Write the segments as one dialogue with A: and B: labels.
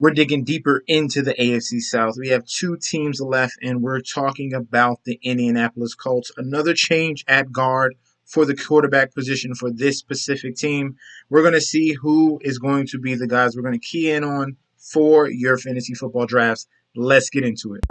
A: We're digging deeper into the AFC South. We have two teams left, and we're talking about the Indianapolis Colts. Another change at guard for the quarterback position for this specific team. We're going to see who is going to be the guys we're going to key in on for your fantasy football drafts. Let's get into it.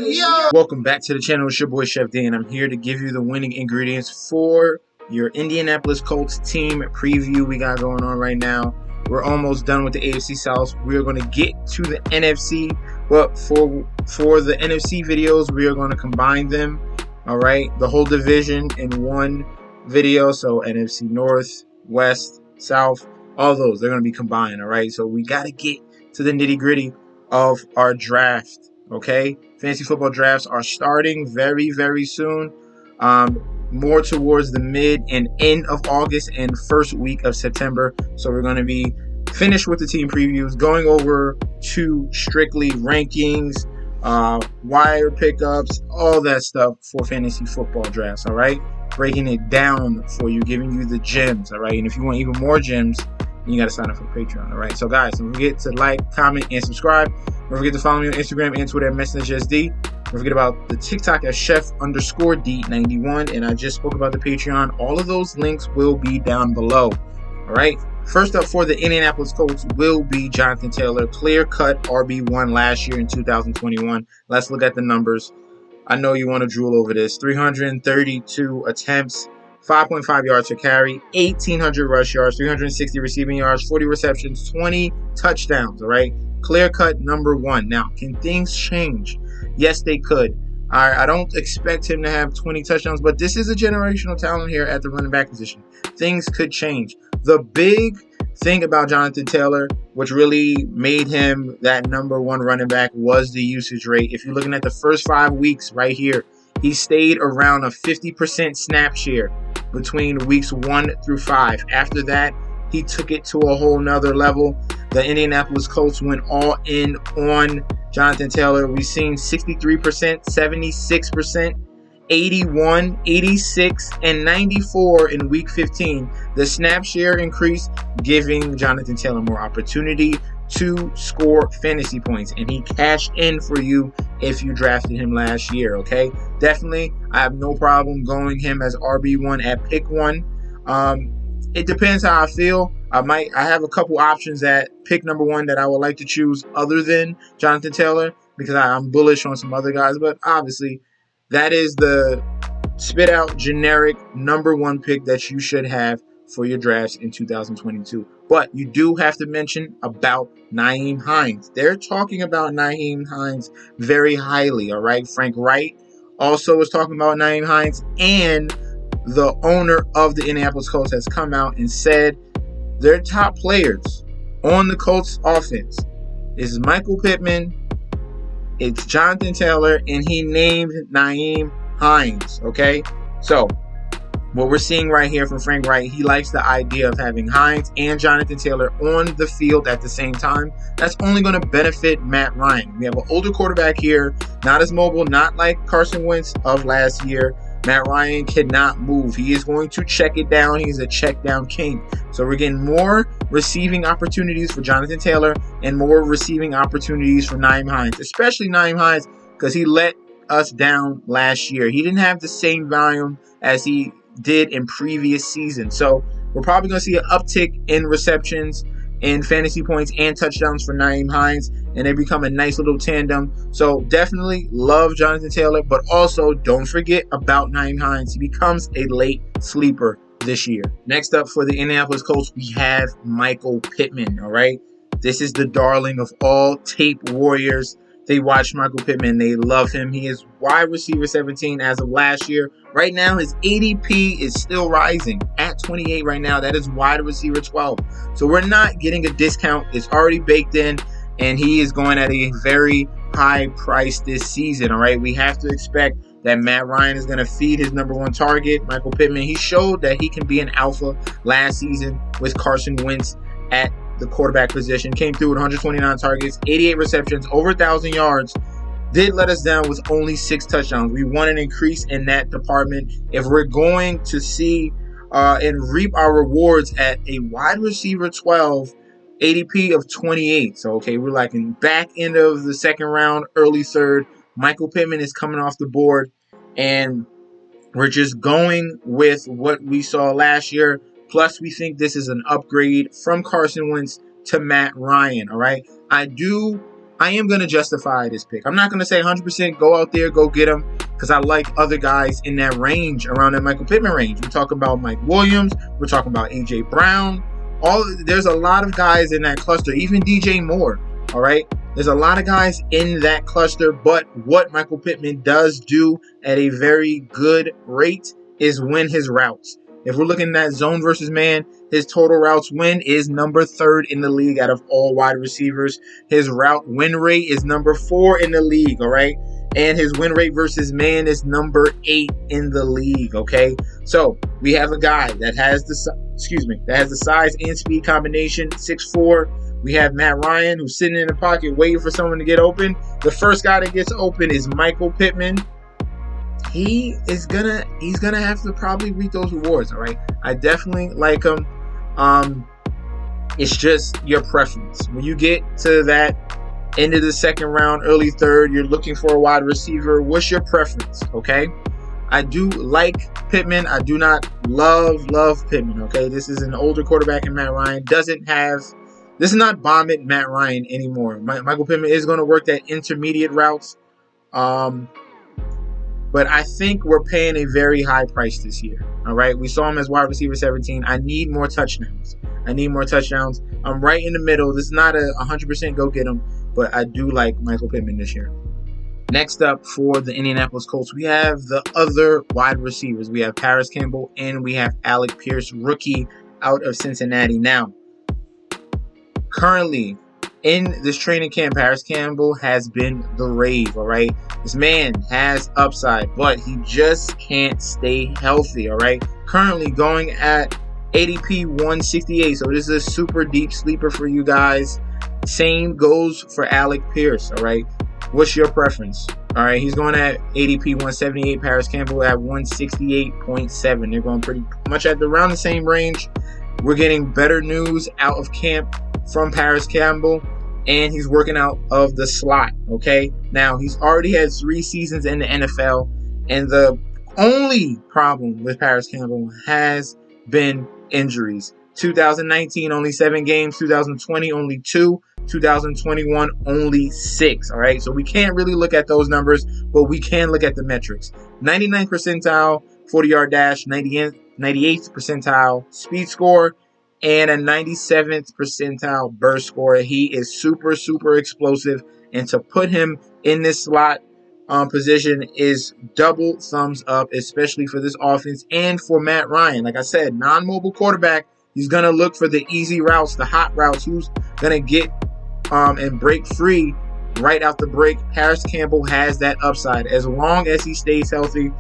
A: Yo! Welcome back to the channel. It's your boy Chef D, and I'm here to give you the winning ingredients for your Indianapolis Colts team preview we got going on right now. We're almost done with the AFC South. We're going to get to the NFC, but for the NFC videos, we are going to combine them. All right, the whole division in one video. So NFC North, West, South, all those, they're going to be combined. All right, so we got to get to the nitty gritty of our draft. Okay, fantasy football drafts are starting very, very soon. More towards the mid and end of August and first week of September. So we're going to be finished with the team previews, going over to strictly rankings, wire pickups, all that stuff for fantasy football drafts. All right, breaking it down for you, giving you the gems. All right, and if you want even more gems, you got to sign up for Patreon. All right, so guys, don't forget to like, comment, and subscribe. Don't forget to follow me on Instagram and Twitter at MessageSD. Don't forget about the TikTok at chef_D91. And I just spoke about the Patreon. All of those links will be down below. All right. First up for the Indianapolis Colts will be Jonathan Taylor, clear-cut RB1 last year in 2021. Let's look at the numbers. I know you want to drool over this. 332 attempts, 5.5 yards per carry, 1,800 rush yards, 360 receiving yards, 40 receptions, 20 touchdowns. All right. Clear-cut number one. Now, can things change? Yes, they could. I don't expect him to have 20 touchdowns, but this is a generational talent here at the running back position. Things could change. The big thing about Jonathan Taylor, which really made him that number one running back, was the usage rate. If you're looking at the first 5 weeks right here, he stayed around a 50% snap share between weeks 1 through 5. After that, he took it to a whole nother level. The Indianapolis Colts went all in on Jonathan Taylor. We've seen 63%, 76%, 81, 86, and 94 in week 15. The snap share increased, giving Jonathan Taylor more opportunity to score fantasy points. And he cashed in for you if you drafted him last year, okay? Definitely, I have no problem going him as RB1 at pick 1. It depends how I feel. I have a couple options at pick number 1 that I would like to choose other than Jonathan Taylor because I'm bullish on some other guys. But obviously, that is the spit out generic number 1 pick that you should have for your drafts in 2022. But you do have to mention about Nyheim Hines. They're talking about Nyheim Hines very highly. All right. Frank Wright also was talking about Nyheim Hines, and the owner of the Indianapolis Colts has come out and said their top players on the Colts offense is Michael Pittman, it's Jonathan Taylor, and he named Nyheim Hines. Okay, so what we're seeing right here from Frank Wright, he likes the idea of having Hines and Jonathan Taylor on the field at the same time. That's only going to benefit Matt Ryan. We have an older quarterback here, not as mobile, not like Carson Wentz of last year. Matt Ryan cannot move. He is going to check it down. He's a check down king. So we're getting more receiving opportunities for Jonathan Taylor and more receiving opportunities for Nyheim Hines, especially Nyheim Hines because he let us down last year. He didn't have the same volume as he did in previous seasons. So we're probably going to see an uptick in receptions, in fantasy points, and touchdowns for Nyheim Hines, and they become a nice little tandem. So definitely love Jonathan Taylor, but also don't forget about Nyheim Hines. He becomes a late sleeper this year. Next up for the Indianapolis Colts, we have Michael Pittman. All right, this is the darling of all tape warriors. They watch Michael Pittman. They love him. He is wide receiver 17 as of last year. Right now, his ADP is still rising at 28 right now. That is wide receiver 12. So we're not getting a discount. It's already baked in, and he is going at a very high price this season. All right, we have to expect that Matt Ryan is going to feed his number 1 target, Michael Pittman. He showed that he can be an alpha last season with Carson Wentz at the quarterback position. Came through with 129 targets, 88 receptions, over 1,000 yards, did let us down with only 6 touchdowns. We want an increase in that department. If we're going to see and reap our rewards at a wide receiver 12, ADP of 28. So, okay, we're like in back end of the second round, early third. Michael Pittman is coming off the board, and we're just going with what we saw last year. Plus, we think this is an upgrade from Carson Wentz to Matt Ryan, all right? I am going to justify this pick. I'm not going to say 100% go out there, go get him, because I like other guys in that range, around that Michael Pittman range. We're talking about Mike Williams. We're talking about A.J. Brown. There's a lot of guys in that cluster, even DJ Moore, all right? There's a lot of guys in that cluster, but what Michael Pittman does do at a very good rate is win his routes. If we're looking at zone versus man, his total routes win is number 3rd in the league out of all wide receivers. His route win rate is number 4 in the league, all right? And his win rate versus man is number 8 in the league, okay? So we have a guy that has the size and speed combination, 6'4". We have Matt Ryan, who's sitting in the pocket waiting for someone to get open. The first guy that gets open is Michael Pittman. He's gonna have to probably reap those rewards, all right? I definitely like him. It's just your preference. When you get to that end of the second round, early third, you're looking for a wide receiver. What's your preference, okay? I do like Pittman. I do not love Pittman, okay? This is an older quarterback in Matt Ryan. This is not bomb it Matt Ryan anymore. Michael Pittman is going to work that intermediate routes. But I think we're paying a very high price this year. All right. We saw him as wide receiver 17. I need more touchdowns. I'm right in the middle. This is not a 100% go get him, but I do like Michael Pittman this year. Next up for the Indianapolis Colts, we have the other wide receivers. We have Paris Campbell and we have Alec Pierce, rookie out of Cincinnati. Now, currently in this training camp, Paris Campbell has been the rave, all right? This man has upside, but he just can't stay healthy, all right? Currently going at ADP 168, so this is a super deep sleeper for you guys. Same goes for Alec Pierce, all right? What's your preference? All right, he's going at ADP 178, Paris Campbell at 168.7. They're going pretty much at around the same range. We're getting better news out of camp from Paris Campbell, and he's working out of the slot, okay? Now, he's already had 3 seasons in the NFL, and the only problem with Paris Campbell has been injuries. 2019, only 7 games. 2020, only 2. 2021, only 6, all right? So we can't really look at those numbers, but we can look at the metrics. 99th percentile, 40-yard dash, 98th percentile speed score, and a 97th percentile burst score. He is super, super explosive, and to put him in this slot position is double thumbs up, especially for this offense and for Matt Ryan. Like I said, non-mobile quarterback. He's going to look for the easy routes, the hot routes. Who's going to get and break free right out the break? Paris Campbell has that upside. As long as he stays healthy,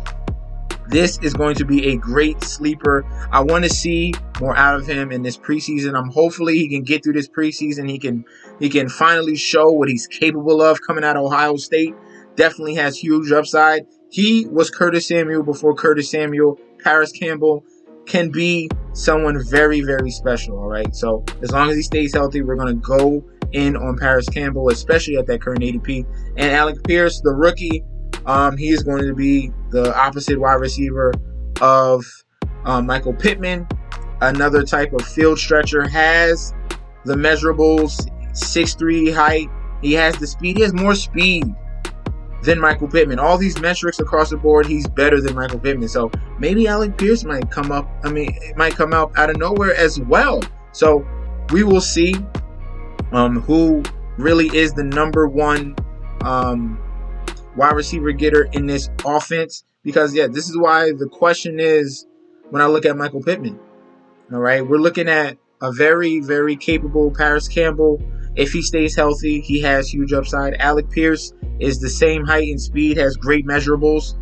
A: this is going to be a great sleeper. I want to see more out of him in this preseason. Hopefully he can get through this preseason. He can finally show what he's capable of coming out of Ohio State. Definitely has huge upside. He was Curtis Samuel before Curtis Samuel. Paris Campbell can be someone very, very special, all right? So as long as he stays healthy, we're going to go in on Paris Campbell, especially at that current ADP. And Alec Pierce, the rookie, he is going to be the opposite wide receiver of Michael Pittman. Another type of field stretcher, has the measurables, 6'3" height. He has the speed. He has more speed than Michael Pittman. All these metrics across the board, he's better than Michael Pittman. So maybe Alec Pierce might come up. It might come out of nowhere as well. So we will see who really is the number one wide receiver getter in this offense. Because, yeah, this is why the question is, when I look at Michael Pittman, all right, we're looking at a very, very capable Paris Campbell. If he stays healthy, he has huge upside. Alec Pierce is the same height and speed, has great measurables,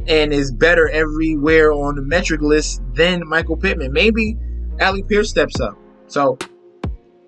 A: and is better everywhere on the metric list than Michael Pittman. Maybe Alec Pierce steps up. So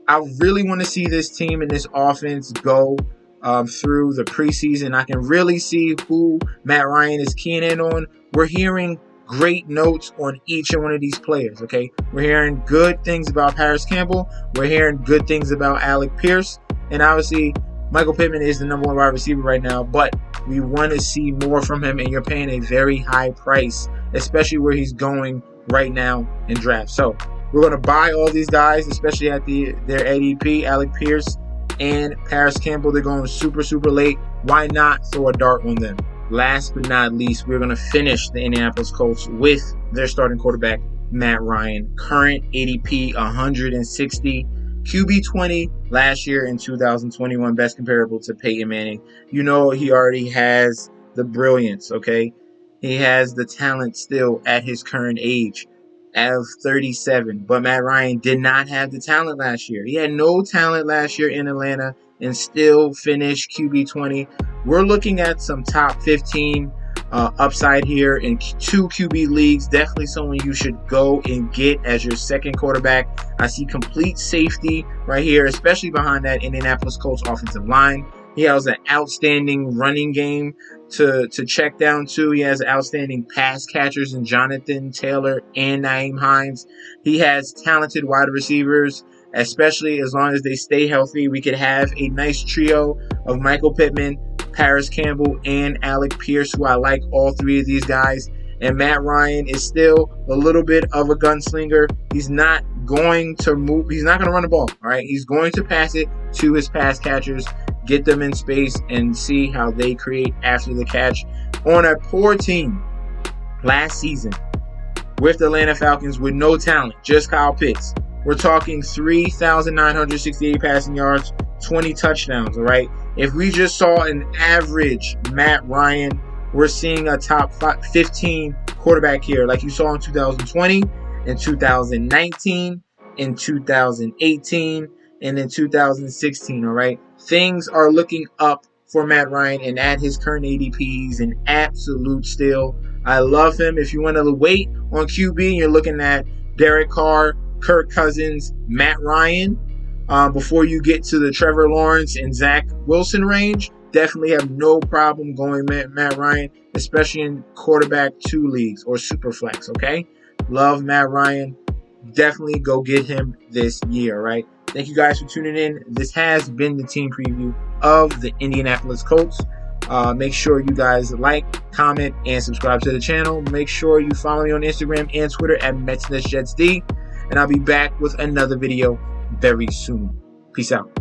A: I really want to see this team and this offense go through the preseason. I can really see who Matt Ryan is keying in on. We're hearing great notes on each and one of these players, okay? We're hearing good things about Paris Campbell. We're hearing good things about Alec Pierce. And obviously, Michael Pittman is the number one wide receiver right now, but we want to see more from him, and you're paying a very high price, especially where he's going right now in draft. So we're going to buy all these guys, especially at their ADP, Alec Pierce and Paris Campbell. They're going super, super late. Why not throw a dart on them? Last but not least, we're going to finish the Indianapolis Colts with their starting quarterback, Matt Ryan. Current ADP 160, QB 20 last year in 2021, best comparable to Peyton Manning. You know he already has the brilliance, okay? He has the talent still at his current age of 37. But Matt Ryan did not have the talent last year. He had no talent last year in Atlanta and still finished QB 20. We're looking at some top 15 upside here in 2 QB leagues. Definitely someone you should go and get as your second quarterback. I see complete safety right here, especially behind that Indianapolis Colts offensive line. He has an outstanding running game to check down to. He has outstanding pass catchers in Jonathan Taylor and Nyheim Hines. He has talented wide receivers, especially as long as they stay healthy. We could have a nice trio of Michael Pittman, Paris Campbell, and Alec Pierce, who I like all 3 of these guys. And Matt Ryan is still a little bit of a gunslinger. He's not going to move. He's not going to run the ball. All right. He's going to pass it to his pass catchers, get them in space, and see how they create after the catch. On a poor team last season with the Atlanta Falcons with no talent, just Kyle Pitts. We're talking 3,968 passing yards, 20 touchdowns, all right? If we just saw an average Matt Ryan, we're seeing a top 15 quarterback here, like you saw in 2020, in 2019, in 2018, and in 2016, all right? Things are looking up for Matt Ryan, and at his current ADP, he's an absolute steal. I love him. If you want to wait on QB, you're looking at Derek Carr, Kirk Cousins, Matt Ryan, before you get to the Trevor Lawrence and Zach Wilson range. Definitely have no problem going Matt Ryan, especially in quarterback 2 leagues or super flex, okay? Love Matt Ryan. Definitely go get him this year, right? Thank you guys for tuning in. This has been the team preview of the Indianapolis Colts. Make sure you guys like, comment, and subscribe to the channel. Make sure you follow me on Instagram and Twitter at MetsNetsJetsD. And I'll be back with another video very soon. Peace out.